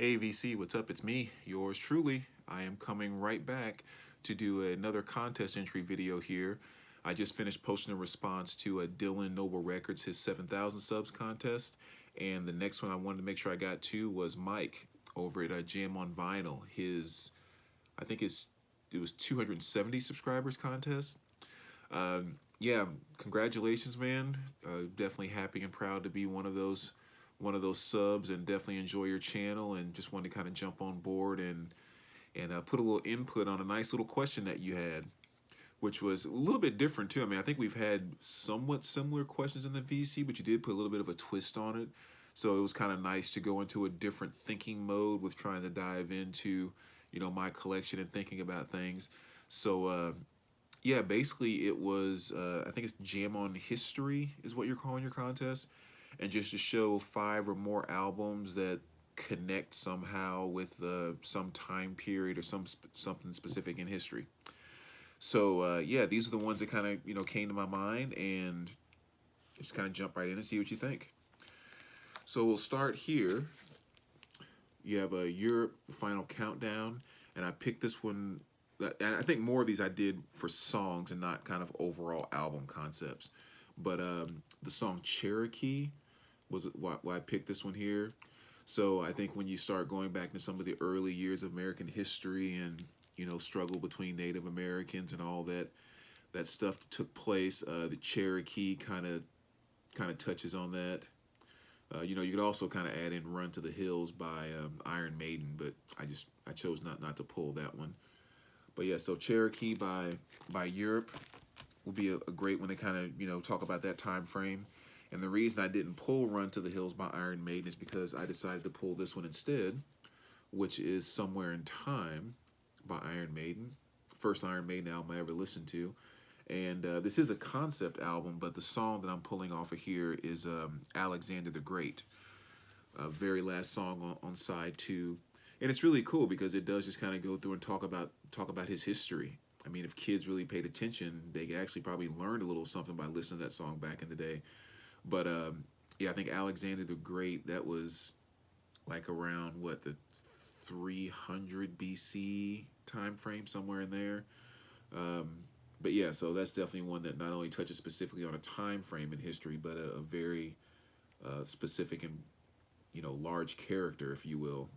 Hey VC, what's up? It's me, yours truly. I am coming right back to do another contest entry video here. I just finished posting a response to a Dylan Noble Records, his 7,000 subs contest. And the next one I wanted to make sure I got to was Mike over at Jam on Vinyl. I think it was 270 subscribers contest. Yeah, congratulations, man. Definitely happy and proud to be one of those subs, and definitely enjoy your channel. And just wanted to kind of jump on board and put a little input on a nice little question that you had, which was a little bit different too. I mean, I think we've had somewhat similar questions in the VC, but you did put a little bit of a twist on it. So it was kind of nice to go into a different thinking mode with trying to dive into, my collection and thinking about things. So yeah, basically it was, I think it's Jam on History is what you're calling your contest. And just to show five or more albums that connect somehow with some time period or something specific in history. So yeah, these are the ones that kind of came to my mind, and just kind of jump right in and see what you think. So we'll start here. You have a Europe Final Countdown, and I picked this one. And I think more of these I did for songs and not kind of overall album concepts. But the song Cherokee was why I picked this one here. So I think when you start going back to some of the early years of American history and struggle between Native Americans and all that stuff that took place, the Cherokee kind of touches on that. You could also kind of add in "Run to the Hills" by Iron Maiden, but I chose not to pull that one. But yeah, so Cherokee by Europe will be a great one to kind of talk about that time frame. And the reason I didn't pull "Run to the Hills" by Iron Maiden is because I decided to pull this one instead, which is "Somewhere in Time" by Iron Maiden. First Iron Maiden album I ever listened to. And this is a concept album, but the song that I'm pulling off of here is Alexander the Great, very last song on side two. And it's really cool because it does just kind of go through and talk about his history. I mean, if kids really paid attention, they actually probably learned a little something by listening to that song back in the day. But yeah, I think Alexander the Great, that was like around the 300 BC time frame, somewhere in there. But yeah, so that's definitely one that not only touches specifically on a time frame in history, but a very specific and large character, if you will,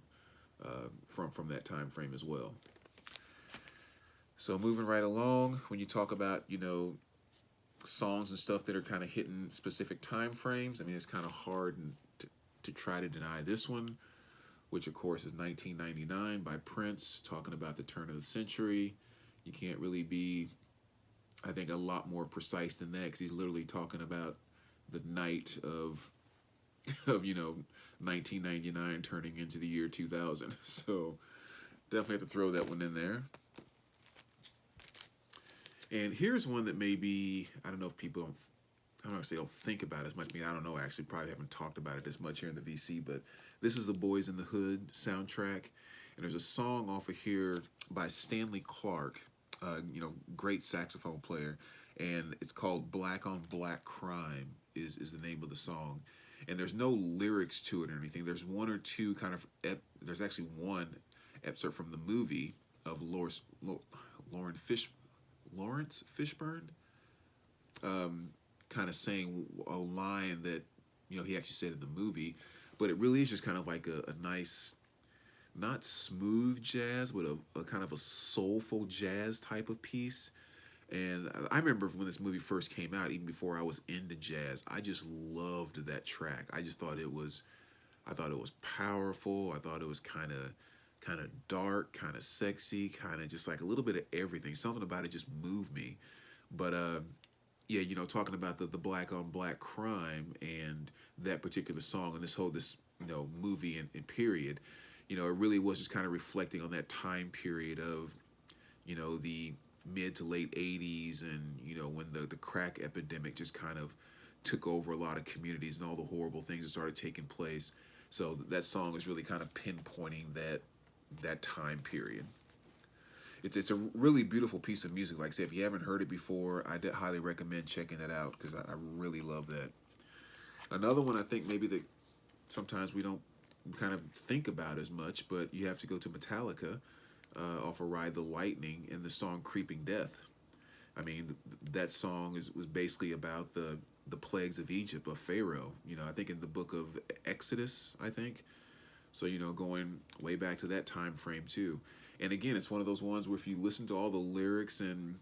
from that time frame as well. So moving right along, when you talk about songs and stuff that are kind of hitting specific time frames, I mean, it's kind of hard to try to deny this one, which of course is 1999 by Prince, talking about the turn of the century. You can't really be, I think, a lot more precise than that, because he's literally talking about the night of 1999 turning into the year 2000. So definitely have to throw that one in there. And here's one that maybe, I don't know if people don't, I don't know if they don't think about it as much. I mean, I don't know, actually, probably haven't talked about it as much here in the VC, but this is the Boys in the Hood soundtrack. And there's a song off of here by Stanley Clarke, great saxophone player. And it's called "Black on Black Crime" is the name of the song. And there's no lyrics to it or anything. There's one or two kind of, there's actually one excerpt from the movie of Lawrence Fishburne, kind of saying a line that he actually said in the movie, but it really is just kind of like a nice, not smooth jazz, but a kind of a soulful jazz type of piece. And I remember when this movie first came out, even before I was into jazz, I just loved that track. I thought it was powerful. I thought it was kind of dark, kind of sexy, kind of just like a little bit of everything. Something about it just moved me. But yeah, talking about the black on black crime and that particular song and this movie and period, it really was just kind of reflecting on that time period of the mid to late 80s, and when the crack epidemic just kind of took over a lot of communities and all the horrible things that started taking place. So that song is really kind of pinpointing that time period. It's a really beautiful piece of music. Like I said, if you haven't heard it before, I highly recommend checking that out, because I really love that. Another one I think maybe that sometimes we don't kind of think about as much, but you have to go to Metallica off of Ride the Lightning and the song Creeping Death. I mean, that song was basically about the plagues of Egypt, of Pharaoh. You know, I think in the book of Exodus, I think. So, you know, going way back to that time frame too. And again, it's one of those ones where if you listen to all the lyrics and,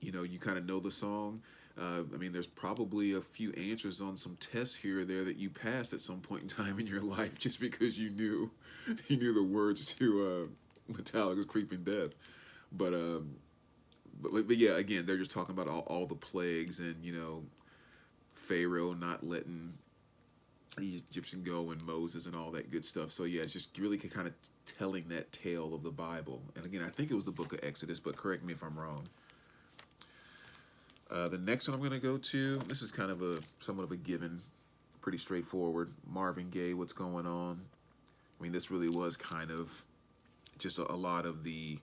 you know, you kind of know the song, I mean, there's probably a few answers on some tests here or there that you passed at some point in time in your life just because you knew the words to Metallica's "Creeping Death." But, but yeah, again, they're just talking about all the plagues and, you know, Pharaoh not letting the Egyptian go and Moses and all that good stuff. So yeah, it's just really kind of telling that tale of the Bible. And again, I think it was the book of Exodus, but correct me if I'm wrong. The next one I'm going to go to, this is kind of somewhat of a given, pretty straightforward. Marvin Gaye, What's Going On? I mean, this really was kind of just a lot of the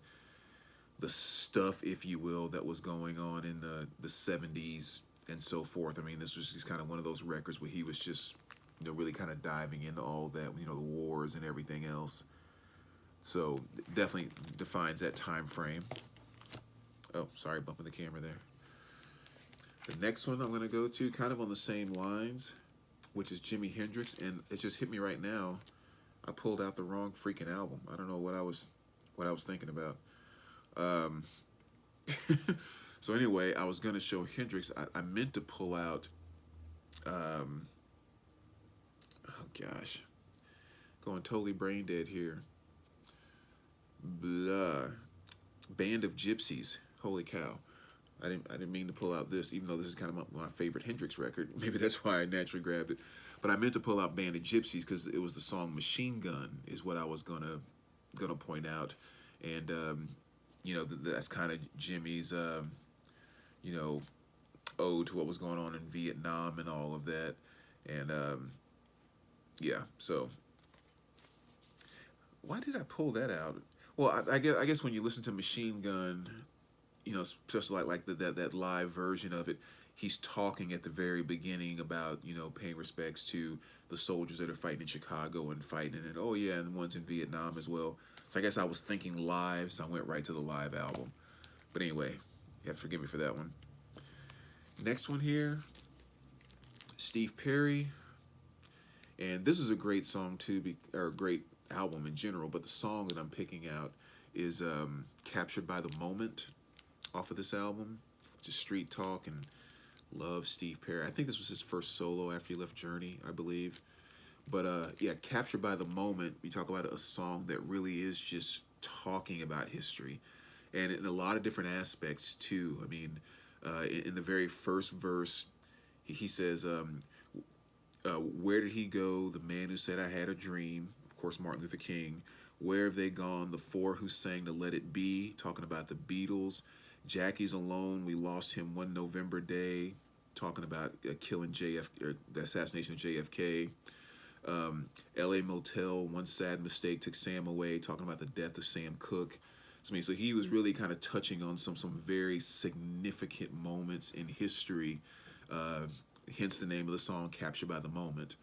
stuff, if you will, that was going on in the 70s and so forth. I mean, this was just kind of one of those records where he was just, you know, really kind of diving into all that, you know, the wars and everything else. So definitely defines that time frame. Oh, sorry, bumping the camera there. The next one I'm going to go to, kind of on the same lines, which is Jimi Hendrix, and it just hit me right now. I pulled out the wrong freaking album. I don't know what I was thinking about. So anyway, I was going to show Hendrix. I meant to pull out, oh gosh, going totally brain dead here. Blah. Band of Gypsies. Holy cow. I didn't mean to pull out this, even though this is kind of my favorite Hendrix record. Maybe that's why I naturally grabbed it. But I meant to pull out Band of Gypsies because it was the song Machine Gun is what I was gonna point out. And you know, that's kind of Jimmy's you know, ode to what was going on in Vietnam and all of that. And yeah, so why did I pull that out? Well, I guess when you listen to Machine Gun, you know, especially like that live version of it, he's talking at the very beginning about, you know, paying respects to the soldiers that are fighting in Chicago and fighting, and oh yeah, and the ones in Vietnam as well. So I guess I was thinking live, so I went right to the live album. But anyway, you have to forgive me for that one. Next one here, Steve Perry, and this is a great song too, or a great album in general. But the song that I'm picking out is "Captured by the Moment" off of this album. Just street talk, and love Steve Perry. I think this was his first solo after he left Journey, I believe. But yeah, Captured by the Moment, we talk about a song that really is just talking about history, and in a lot of different aspects too. I mean, in the very first verse, he says, where did he go, the man who said I had a dream? Of course, Martin Luther King. Where have they gone, the four who sang to Let It Be? Talking about the Beatles. Jackie's alone, we lost him one November day. Talking about killing or the assassination of JFK. L.A. Motel, one sad mistake took Sam away. Talking about the death of Sam Cooke. I mean, so he was really kind of touching on some very significant moments in history. Hence the name of the song, Captured by the Moment.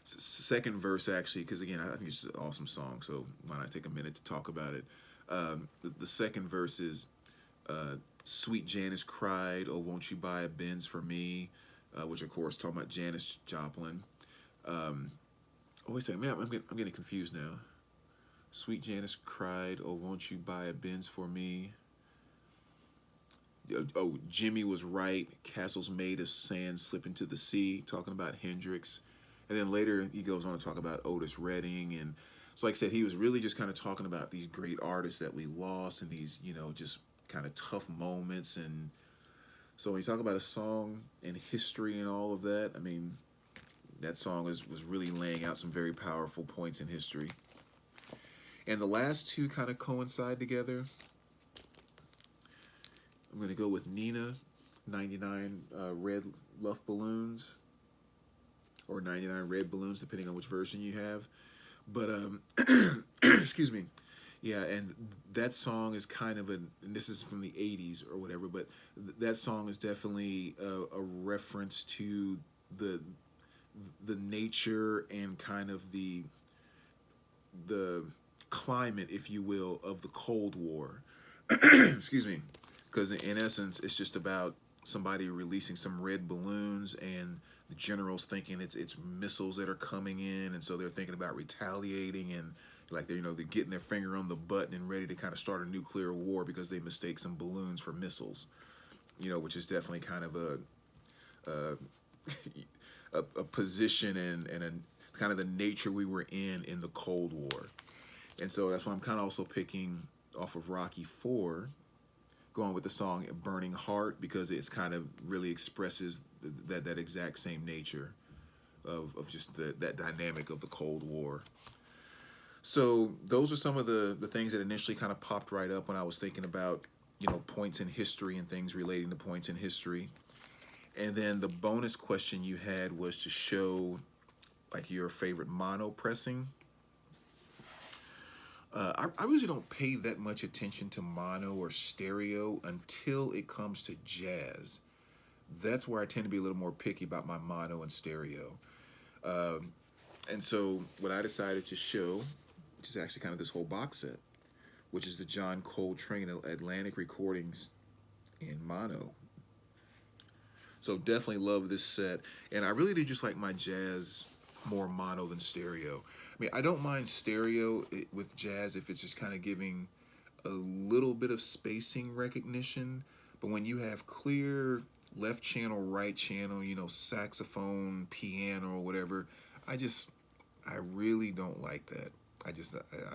Second verse, actually, because again, I think it's just an awesome song, so why not take a minute to talk about it. The second verse is, Sweet Janis cried, oh, won't you buy a Benz for me? Which, of course, talking about Janis Joplin. Oh, wait a second, man, I'm getting confused now. Sweet Janis cried, oh, won't you buy a Benz for me? Oh, Jimmy was right, castles made of sand slip into the sea, talking about Hendrix. And then later he goes on to talk about Otis Redding. And so like I said, he was really just kind of talking about these great artists that we lost and these, you know, just kind of tough moments. And so when you talk about a song and history and all of that, I mean, that song was really laying out some very powerful points in history. And the last two kind of coincide together. I'm going to go with Nina, 99 Red Luft Balloons, or 99 Red Balloons, depending on which version you have. But, excuse me. Yeah, and that song is kind of and this is from the 80s or whatever, but that song is definitely a reference to the nature and kind of the climate, if you will, of the Cold War. Excuse me. Because in essence, it's just about somebody releasing some red balloons, and the generals thinking it's missiles that are coming in, and so they're thinking about retaliating, and like they're getting their finger on the button and ready to kind of start a nuclear war because they mistake some balloons for missiles. Which is definitely kind of a a position and a kind of the nature we were in the Cold War. And so that's why I'm kind of also picking off of Rocky 4, going with the song Burning Heart, because it's kind of really expresses that exact same nature of just that dynamic of the Cold War. So those are some of the things that initially kind of popped right up when I was thinking about, points in history and things relating to points in history. And then the bonus question you had was to show like your favorite mono pressing. I really don't pay that much attention to mono or stereo until it comes to jazz. That's where I tend to be a little more picky about my mono and stereo. And so what I decided to show, which is actually kind of this whole box set, which is the John Coltrane Atlantic recordings in mono. So definitely love this set. And I really do just like my jazz more mono than stereo. I mean, I don't mind stereo with jazz if it's just kind of giving a little bit of spacing recognition. But when you have clear left channel, right channel, saxophone, piano, or whatever, I really don't like that. I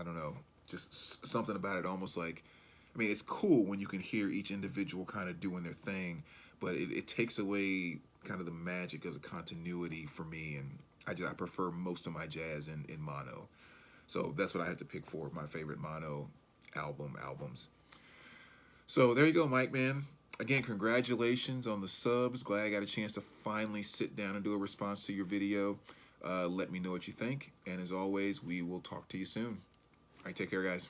don't know. Just something about it almost like, I mean, it's cool when you can hear each individual kind of doing their thing, but it takes away kind of the magic of the continuity for me, and I prefer most of my jazz in mono. So that's what I had to pick for my favorite mono albums. So there you go, Mike, man. Again, congratulations on the subs. Glad I got a chance to finally sit down and do a response to your video. Let me know what you think, and as always, we will talk to you soon. All right, take care, guys.